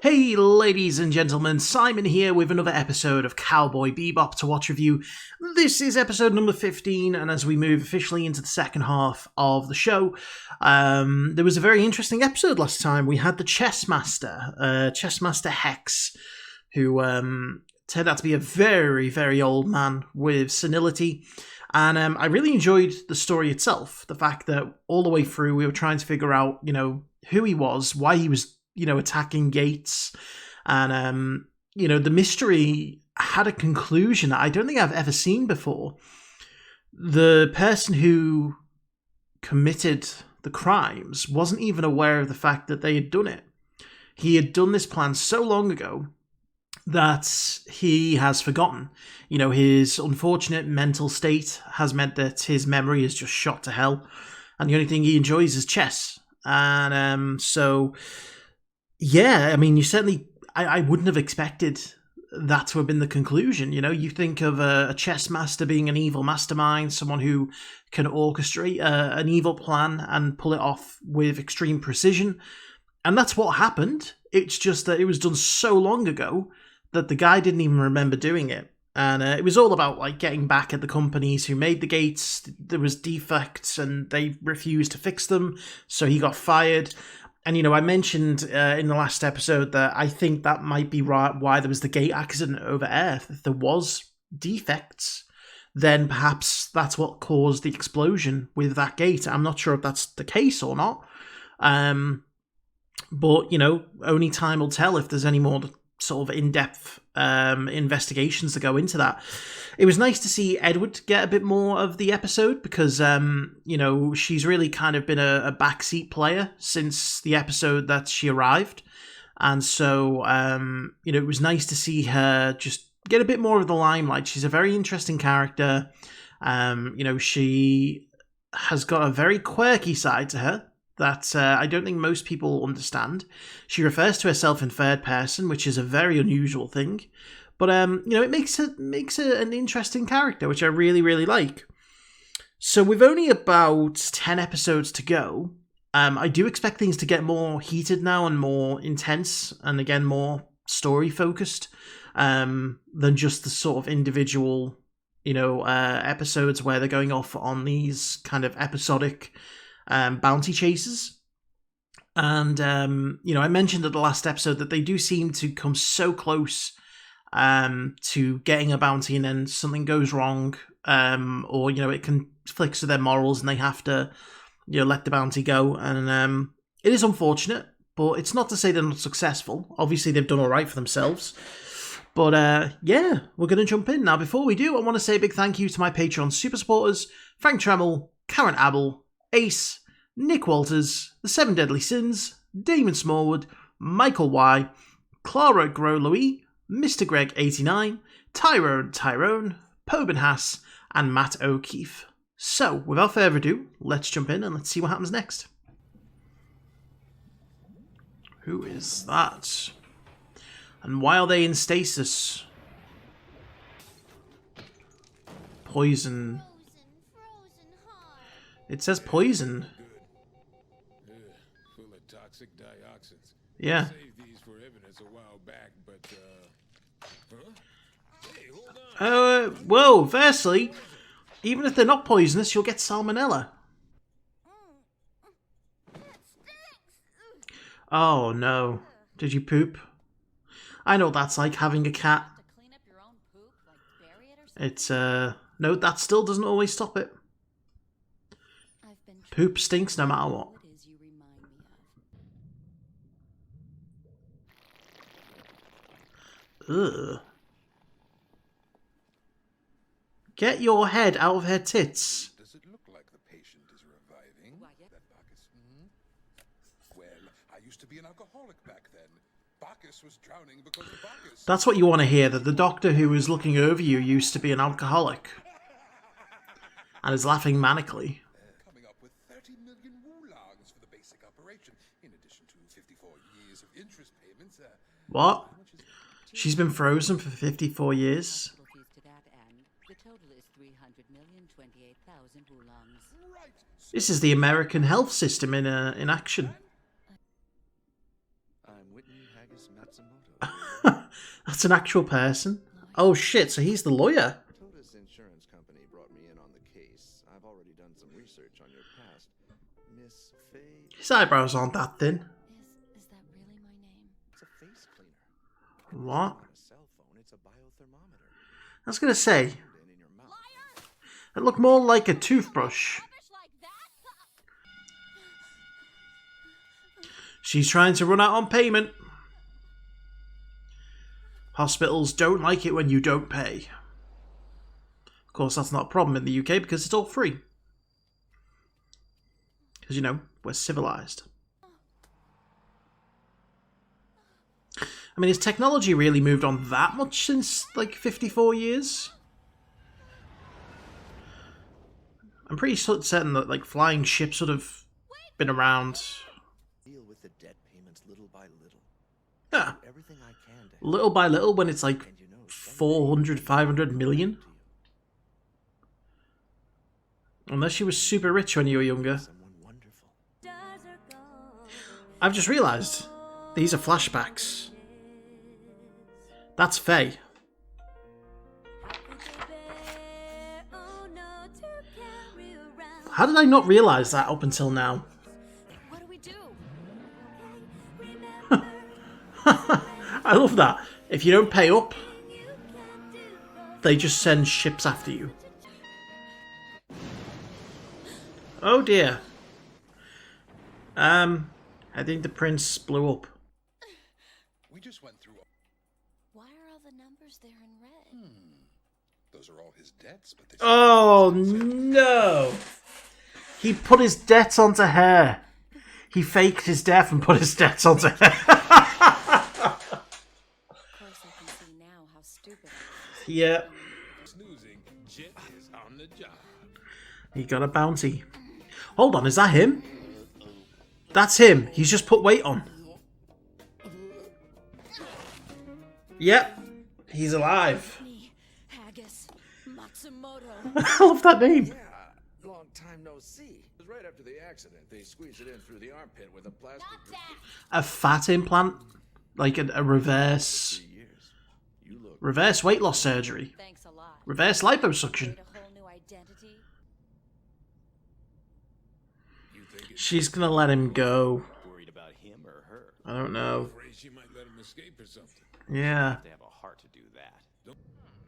Hey ladies and gentlemen, Simon here with another episode of Cowboy Bebop to watch review. This is episode number 15, and as we move officially into the second half of the show, there was a very interesting episode last time. We had the Chessmaster Hex, who turned out to be a very, very old man with senility. And I really enjoyed the story itself. The fact that all the way through we were trying to figure out, who he was, why he was attacking gates. And, the mystery had a conclusion that I don't think I've ever seen before. The person who committed the crimes wasn't even aware of the fact that they had done it. He had done this plan so long ago that he has forgotten. His unfortunate mental state has meant that his memory is just shot to hell. And the only thing he enjoys is chess. And yeah, I mean, I wouldn't have expected that to have been the conclusion. You think of a chess master being an evil mastermind, someone who can orchestrate an evil plan and pull it off with extreme precision. And that's what happened. It's just that it was done so long ago that the guy didn't even remember doing it. And it was all about getting back at the companies who made the gates. There was defects and they refused to fix them, so he got fired. And, I mentioned in the last episode that I think that might be why there was the gate accident over Earth. If there was defects, then perhaps that's what caused the explosion with that gate. I'm not sure if that's the case or not. But, only time will tell if there's any more sort of in-depth investigations to go into that. It was nice to see Edward get a bit more of the episode because, she's really kind of been a backseat player since the episode that she arrived. And so, it was nice to see her just get a bit more of the limelight. She's a very interesting character. She has got a very quirky side to her that I don't think most people understand. She refers to herself in third person, which is a very unusual thing. But, it makes her an interesting character, which I really, really like. So with only about 10 episodes to go, I do expect things to get more heated now and more intense, and again, more story-focused than just the sort of individual, episodes where they're going off on these kind of episodic bounty chases. And, I mentioned at the last episode that they do seem to come so close to getting a bounty and then something goes wrong, or, it conflicts with their morals and they have to, let the bounty go. And it is unfortunate, but it's not to say they're not successful. Obviously, they've done all right for themselves. But, yeah, we're going to jump in. Now, before we do, I want to say a big thank you to my Patreon super supporters, Frank Tremel, Karen Abel, Ace, Nick Walters, The Seven Deadly Sins, Damon Smallwood, Michael Y, Clara Gros-Louis, Mr. Greg 89, Tyrone Tyrone, Pobinhas, and Matt Okeefe. So, without further ado, let's jump in and let's see what happens next. Who is that? And why are they in stasis? Poison. It says poison. Full of toxic dioxins. Yeah. Saved these for evidence a while back, but Hey, hold on. Well, firstly, even if they're not poisonous, you'll get salmonella. Oh no. Did you poop? I know what that's like, having a cat. It's, no, that still doesn't always stop it. Poop stinks no matter what. Ugh. Get your head out of her tits. Does it look like the patient is reviving? That Bacchus. Well, I used to be an alcoholic back then. Bacchus was drowning because of Bacchus. That's what you want to hear, that the doctor who was looking over you used to be an alcoholic. And is laughing manically. Coming up with 30 million wulongs for the basic operation, in addition to 54 years of interest payments. What? She's been frozen for 54 years? This is the American health system in action. That's an actual person. Oh shit, so he's the lawyer. Totus Insurance Company brought me in on the case. I've already done some research on your past. Miss Faye. His eyebrows aren't that thin. Is that really my name? It's a face cleaner. What? On a cell phone, it's a biothermometer. I was gonna say, And in your mouth. it looked more like a toothbrush. She's trying to run out on payment. Hospitals don't like it when you don't pay. Of course, that's not a problem in the UK because it's all free. Because, you know, we're civilized. I mean, has technology really moved on that much since, like, 54 years? I'm pretty certain that, like, flying ships would have been around. Deal with the debt payments little by little. Yeah. Everything I can to help. Little by little when it's like And you know, 400, 500 million. Unless you were super rich when you were younger. someone wonderful. I've just realised these are flashbacks. That's Faye. How did I not realise that up until now? What do we do? I love that. If you don't pay up, they just send ships after you. Oh dear. I think the prince blew up. We just went through. Why are all the numbers there in red? Those are all his debts, but they. Oh no! He put his debts onto her. He faked his death and put his debts onto her. Of course I can see now how stupid I was. Yeah, Snoozing, Jet is on the job. he got a bounty. Hold on, is that him? That's him. He's just put weight on. Yep, he's alive. Me, Haggis, Matsumoto. I love that name. Yeah, long time no see. It was right after the accident. They squeezed it in through the armpit with a plastic. A fat implant, like a reverse 3 years. You look. reverse weight loss surgery, Thanks a lot. reverse liposuction. Create a whole new identity. You think it's She's gonna let him go. Worried about him or her? I don't know. afraid she might let him escape or something? Yeah. They have a heart to do that.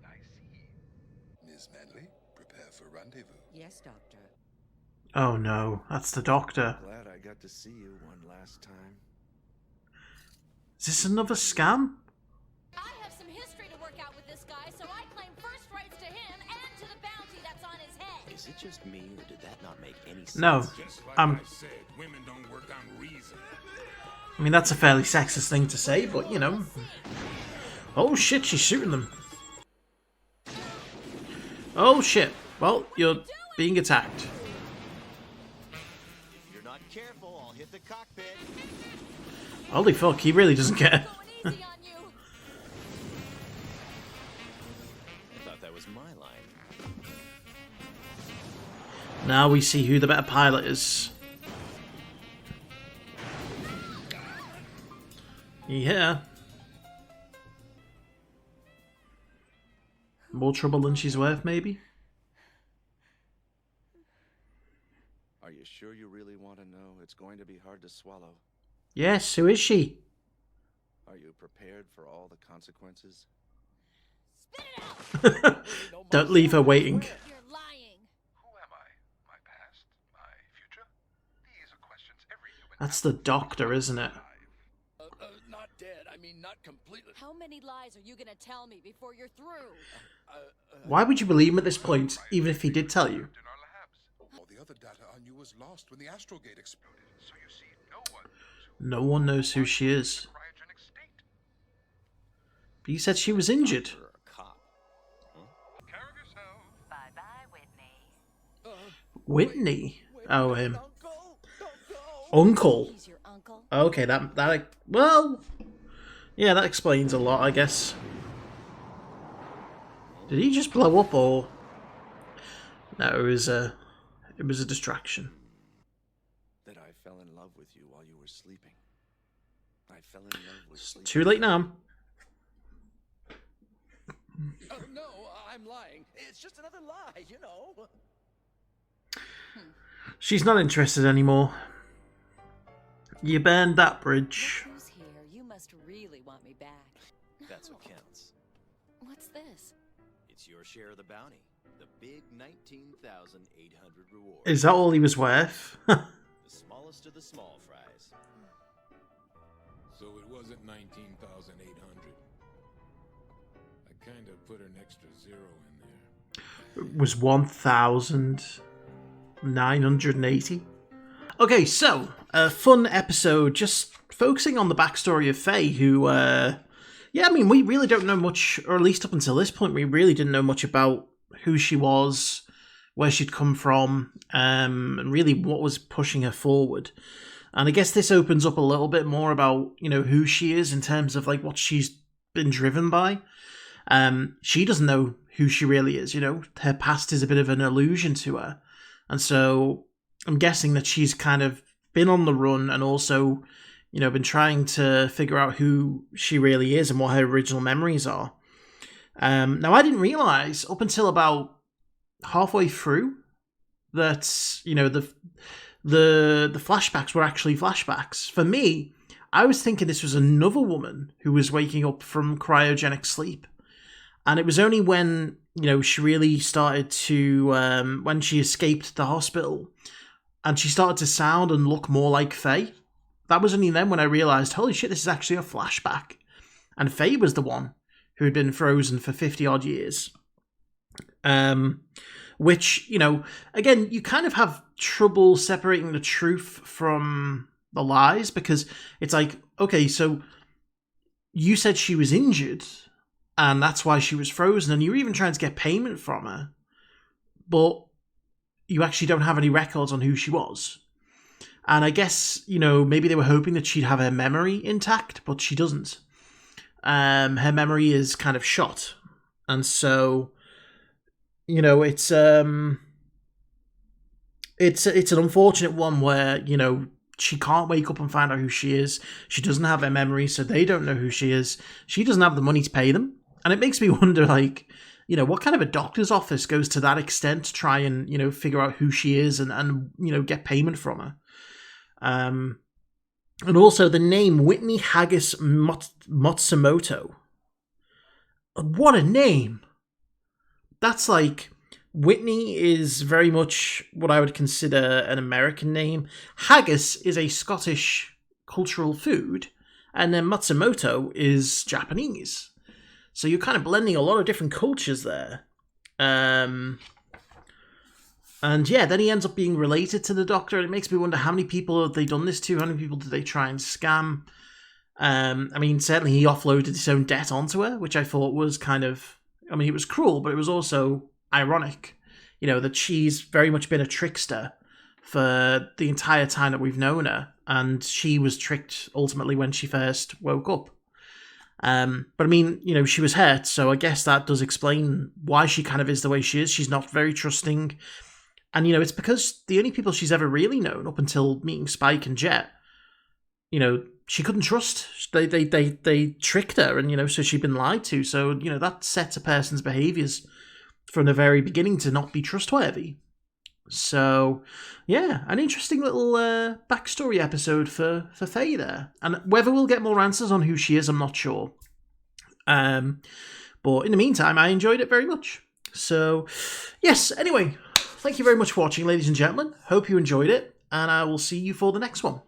I see. Ms. Manley, prepare for rendezvous. Yes, Doctor. Oh no, that's the doctor. Glad I got to see you one last time. Is this another scam? I have some history to work out with this guy, so I claim first rights to him and to the bounty that's on his head. Is it just me, or did that not make any sense? No. Just like I said, women don't work on reason. mean, that's a fairly sexist thing to say, but you know. Oh shit, she's shooting them. Oh shit. Well, you're being attacked. If you're not careful, I'll hit the cockpit. Holy fuck, he really doesn't care. Going easy on you. I thought that was my line. Now we see who the better pilot is. Yeah. More trouble than she's worth, maybe? Are you sure you really want to know? It's going to be hard to swallow. Yes, who is she? Are you prepared for all the consequences? Don't leave her waiting. You're lying. Who am I? My past? My future? These are questions every human. That's the doctor, isn't it? Not dead. I mean, not completely. How many lies are you gonna tell me before you're through? Why would you believe him at this point, even if he did tell you? In our labs. All the other data on you was lost when the astral gate exploded. So you see, No one knows who she is. cryogenic state. But you said she was injured. Or a cop. Care of yourself. Bye-bye, Whitney. Whitney? Oh, him. Uncle, don't go. Uncle? He's your uncle. Okay, that well, yeah, that explains a lot, I guess. Did he just blow up, or no? It was a distraction. That I fell in love with you while you were sleeping. I fell in love with sleep. Too late now. Oh, no, I'm lying. It's just another lie, you know. She's not interested anymore. You burned that bridge. Look who's here. You must really want me back. That's what counts. What's this? It's your share of the bounty. The big 19,800 reward. Is that all he was worth? The smallest of the small fries. So it wasn't 19,800. I kind of put an extra zero in there. It was 1,980. Okay, so a fun episode just focusing on the backstory of Faye, who, we really don't know much, or at least up until this point, we really didn't know much about who she was, where she'd come from, and really what was pushing her forward. And I guess this opens up a little bit more about, who she is in terms of, like, what she's been driven by. She doesn't know who she really is, her past is a bit of an illusion to her. And so I'm guessing that she's kind of been on the run and also, been trying to figure out who she really is and what her original memories are. Now, I didn't realize up until about halfway through that, the flashbacks were actually flashbacks. For me, I was thinking this was another woman who was waking up from cryogenic sleep. And it was only when, she really started to, when she escaped the hospital and she started to sound and look more like Faye. That was only then when I realised, holy shit, this is actually a flashback. And Faye was the one who had been frozen for 50 odd years. Which, again, you kind of have trouble separating the truth from the lies because it's like, okay, so you said she was injured and that's why she was frozen, and you were even trying to get payment from her, but you actually don't have any records on who she was. And I guess, maybe they were hoping that she'd have her memory intact, but she doesn't. Her memory is kind of shot. And so, it's an unfortunate one where, she can't wake up and find out who she is. She doesn't have her memory, so they don't know who she is. She doesn't have the money to pay them. And it makes me wonder, like, what kind of a doctor's office goes to that extent to try and, figure out who she is and get payment from her. And also the name Whitney Haggis Matsumoto. What a name! That's like, Whitney is very much what I would consider an American name. Haggis is a Scottish cultural food. And then Matsumoto is Japanese. So you're kind of blending a lot of different cultures there. And yeah, then he ends up being related to the Doctor, and it makes me wonder how many people have they done this to? How many people did they try and scam? Certainly he offloaded his own debt onto her, which I thought was kind of... it was cruel, but it was also ironic, that she's very much been a trickster for the entire time that we've known her, and she was tricked ultimately when she first woke up. But she was hurt, so I guess that does explain why she kind of is the way she is. She's not very trusting. And, it's because the only people she's ever really known up until meeting Spike and Jet, she couldn't trust. They tricked her and, so she'd been lied to. So, that sets a person's behaviours from the very beginning to not be trustworthy. So, yeah, an interesting little backstory episode for Faye there. And whether we'll get more answers on who she is, I'm not sure. But in the meantime, I enjoyed it very much. So, yes, anyway, thank you very much for watching, ladies and gentlemen. Hope you enjoyed it, and I will see you for the next one.